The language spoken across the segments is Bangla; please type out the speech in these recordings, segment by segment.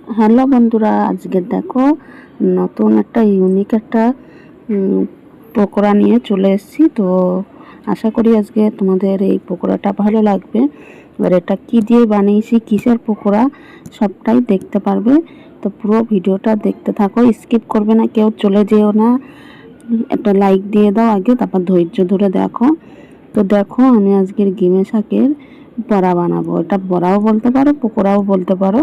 হ্যালো বন্ধুরা, আজকে দেখো নতুন একটা ইউনিক একটা পকোড়া নিয়ে চলে এসেছি। তো আশা করি আজকে তোমাদের এই পকোড়াটা ভালো লাগবে। এবার এটা কি দিয়ে বানিয়েছি, কিসের পকোড়া, সবটাই দেখতে পারবে। তো পুরো ভিডিওটা দেখতে থাকো, স্কিপ করবে না, কেউ চলে যেও না। একটা লাইক দিয়ে দাও আগে, তারপর ধৈর্য ধরে দেখো। তো দেখো আমি আজকের গিমে শাকের বড়া বানাবো। এটা বড়াও বলতে পারো, পকোড়াও বলতে পারো।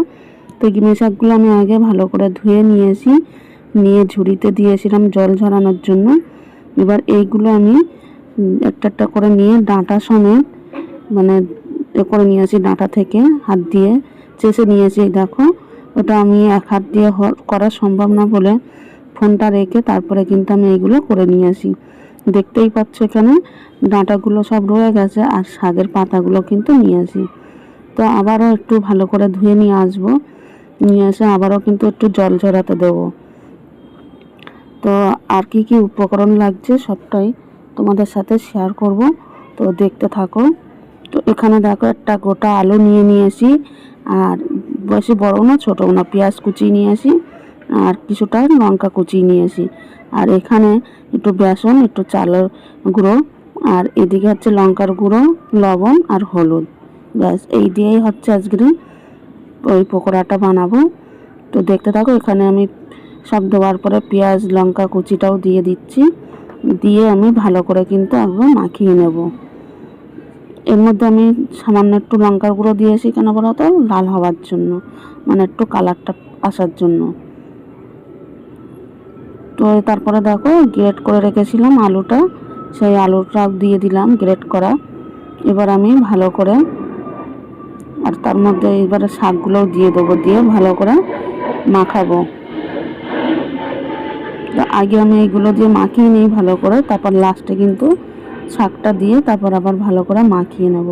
তো গিমে শাকগুলো আমি আগে ভালো করে ধুয়ে নিয়েছি, নিয়ে ঝুড়িতে দিয়েছিলাম জল ঝরানোর জন্য। এবার এইগুলো আমি একটা একটা করে নিয়ে ডাঁটা সমেত মানে করে নিয়েছি, ডাঁটা থেকে হাত দিয়ে চেষে নিয়েছি। দেখো ওটা আমি এক হাত দিয়ে করা সম্ভব না বলে ফোনটা রেখে তারপরে কিন্তু আমি এইগুলো করে নিয়েছি। দেখতেই পাচ্ছ এখানে ডাঁটাগুলো সব রয়ে গেছে, আর শাকের পাতাগুলো কিন্তু নিয়েছি। তো আবারও একটু ভালো করে ধুয়ে নিয়ে আসবো, নিয়ে এসে আবারও কিন্তু একটু জল ঝরাতে দেবো। তো আর কি কি উপকরণ লাগছে সবটাই তোমাদের সাথে শেয়ার করব, তো দেখতে থাকো। তো এখানে দেখো একটা গোটা আলু নিয়ে নিয়েছি, আর বেশি বড় না ছোটো না, পেঁয়াজ কুচি নিয়েছি, আর কিছুটা লঙ্কা কুচি নিয়েছি। আর এখানে একটু বেসন, একটু চালের গুঁড়ো, আর এদিকে হচ্ছে লঙ্কার গুঁড়ো, লবণ আর হলুদ। ব্যাস এই দিয়েই হচ্ছে আজকে ওই পকোড়াটা বানাবো। তো দেখতে থাকো। এখানে আমি সব দেওয়ার পরে পেঁয়াজ লঙ্কা কুচিটাও দিয়ে দিচ্ছি, দিয়ে আমি ভালো করে কিন্তু একদম মাখিয়ে নেব। এর মধ্যে আমি সামান্য একটু লঙ্কার গুঁড়ো দিয়েছি, কেন বলো তো, লাল হওয়ার জন্য, মানে একটু কালারটা আসার জন্য। তো তারপরে দেখো গ্রেট করে রেখেছিলাম আলুটা, সেই আলুটা দিয়ে দিলাম গ্রেট করা। এবার আমি ভালো করে, আর তার মধ্যে এবারে শাকগুলোও দিয়ে দেবো, দিয়ে ভালো করে মাখাবো। তো আগে আমি এইগুলো দিয়ে মাখিয়ে নিই ভালো করে, তারপর লাস্টে কিন্তু শাকটা দিয়ে তারপর আবার ভালো করে মাখিয়ে নেব।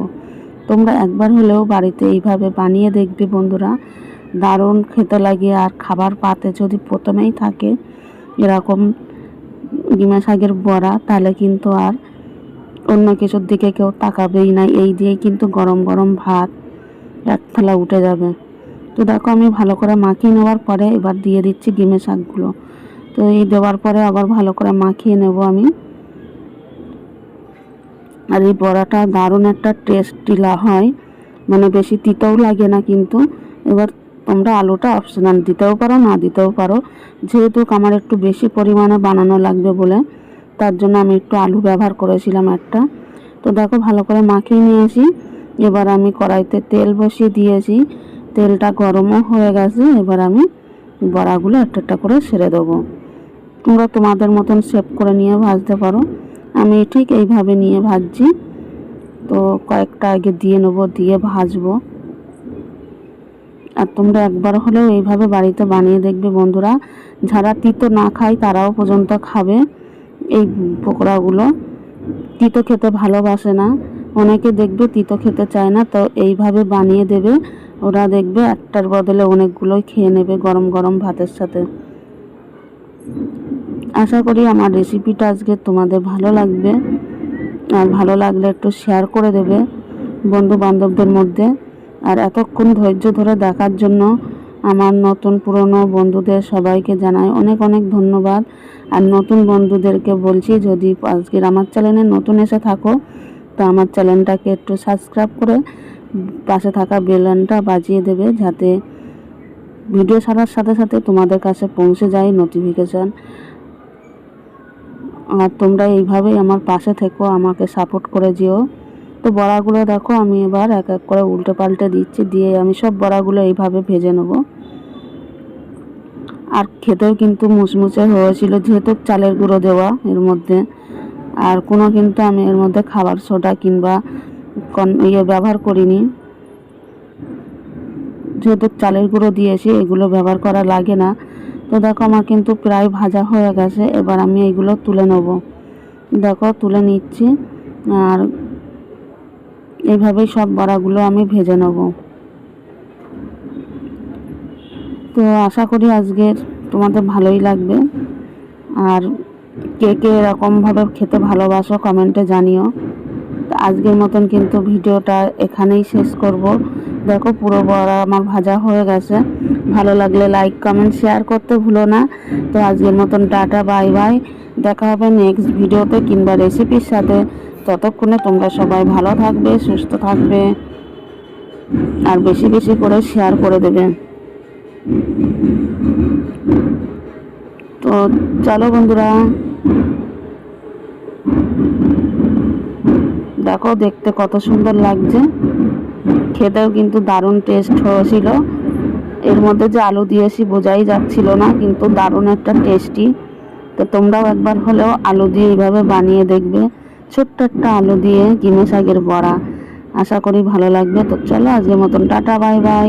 তোমরা একবার হলেও বাড়িতে এইভাবে বানিয়ে দেখবে বন্ধুরা, দারুণ খেতে লাগে। আর খাবার পাতে যদি প্রথমেই থাকে এরকম ডিমা শাকের বড়া, তাহলে কিন্তু আর অন্য কিছুর দিকে কেউ তাকাবেই না। এই দিয়েই কিন্তু গরম গরম ভাত এক থালা উঠে যাবে। তো দেখো আমি ভালো করে মাখিয়ে নেওয়ার পরে এবার দিয়ে দিচ্ছি ডিমের শাকগুলো। তো এই দেওয়ার পরে আবার ভালো করে মাখিয়ে নেব আমি। আর এই বড়াটা দারুণ একটা টেস্টি হয়, মানে বেশি তিতাও লাগে না কিন্তু। এবার তোমরা আলুটা অপশনাল, দিতেও পারো না দিতেও পারো। যেহেতু আমার একটু বেশি পরিমাণে বানানো লাগবে বলে তার জন্য আমি একটু আলু ব্যবহার করেছিলাম একটা। তো দেখো ভালো করে মাখিয়ে নিয়েছি। এবার আমি কড়াইতে তেল বসিয়ে দিয়েছি, তেলটা গরমও হয়ে গেছে। এবার আমি বড়াগুলো একটা একটা করে ছেড়ে দেবো। তোমরা তোমাদের মতন শেপ করে নিয়ে ভাজতে পারো, আমি ঠিক এইভাবে নিয়ে ভাজছি। তো কয়েকটা আগে দিয়ে নেবো, দিয়ে ভাজবো। আর তোমরা একবার হলেও এইভাবে বাড়িতে বানিয়ে দেখবে বন্ধুরা, যারা তিতো না খায় তারাও পর্যন্ত খাবে এই পকোড়াগুলো। তিতো খেতে ভালোবাসে না অনেকে, দেখবে তিতো খেতে চায় না, তো এইভাবে বানিয়ে দেবে, ওরা দেখবে একটার বদলে অনেকগুলোই খেয়ে নেবে গরম গরম ভাতের সাথে। আশা করি আমার রেসিপিটা আজকে তোমাদের ভালো লাগবে, আর ভালো লাগলে একটু শেয়ার করে দেবে বন্ধু বান্ধবদের মধ্যে। আর এতক্ষণ ধৈর্য ধরে দেখার জন্য আমার নতুন পুরনো বন্ধুদের সবাইকে জানাই অনেক অনেক ধন্যবাদ। আর নতুন বন্ধুদেরকে বলছি, যদি আজকের আমার চ্যানেলে নতুন এসে থাকো তো আমার চ্যানেলটাকে একটু সাবস্ক্রাইব করে পাশে থাকা বেলনটা বাজিয়ে দেবে, যাতে ভিডিও ছাড়ার সাথে সাথে তোমাদের কাছে পৌঁছে যায় নোটিফিকেশান। আর তোমরা এইভাবেই আমার পাশে থেকো, আমাকে সাপোর্ট করে যেও। তো বড়াগুলো দেখো আমি এবার এক এক করে উল্টে পাল্টে দিচ্ছি, দিয়ে আমি সব বড়াগুলো এইভাবে ভেজে নেব। আর খেতেও কিন্তু মুচমুচে হয়েছিল, যেহেতু চালের গুঁড়ো দেওয়া এর মধ্যে। আর কোনো কিন্তু আমি এর মধ্যে খাবার সোডা কিংবা ব্যবহার করিনি, যেহেতু চালের গুঁড়ো দিয়েছি এগুলো ব্যবহার করা লাগে না। তো দেখো আমার কিন্তু প্রায় ভাজা হয়ে গেছে, এবার আমি এগুলো তুলে নেব। দেখো তুলে নিচ্ছি, আর এইভাবেই সব বড়াগুলো আমি ভেজে নেব। তো আশা করি আজকের তোমাদের ভালোই লাগবে। আর কে কে এরকমভাবে খেতে ভালোবাসো কমেন্টে জানিও। তো আজকের মতন কিন্তু ভিডিওটা এখানেই শেষ করব। দেখো পুরো বড়া আমার ভাজা হয়ে গেছে, ভালো লাগলে লাইক কমেন্ট শেয়ার করতে ভুলো না। তো আজকের মতন টাটা, বাই বাই। দেখা হবে নেক্সট ভিডিওতে কিংবা রেসিপির সাথে। ততক্ষণে তোমরা সবাই ভালো থাকবে, সুস্থ থাকবে, আর বেশি বেশি করে শেয়ার করে দেবে। তো চলো বন্ধুরা, দেখো দেখতে কত সুন্দর লাগছে, খেতেও কিন্তু দারুণ টেস্ট হয়েছিল। এর মধ্যে যে আলু দিয়েছি বোঝাই যাচ্ছিল না, কিন্তু দারুণ একটা টেস্টি। তো তোমরাও একবার হলেও আলু দিয়ে এইভাবে বানিয়ে দেখবে, ছোট্ট একটা আলু দিয়ে কিমে শাকের বড়া। আশা করি ভালো লাগবে। তো চলো আজকের মতন টাটা, বাই বাই।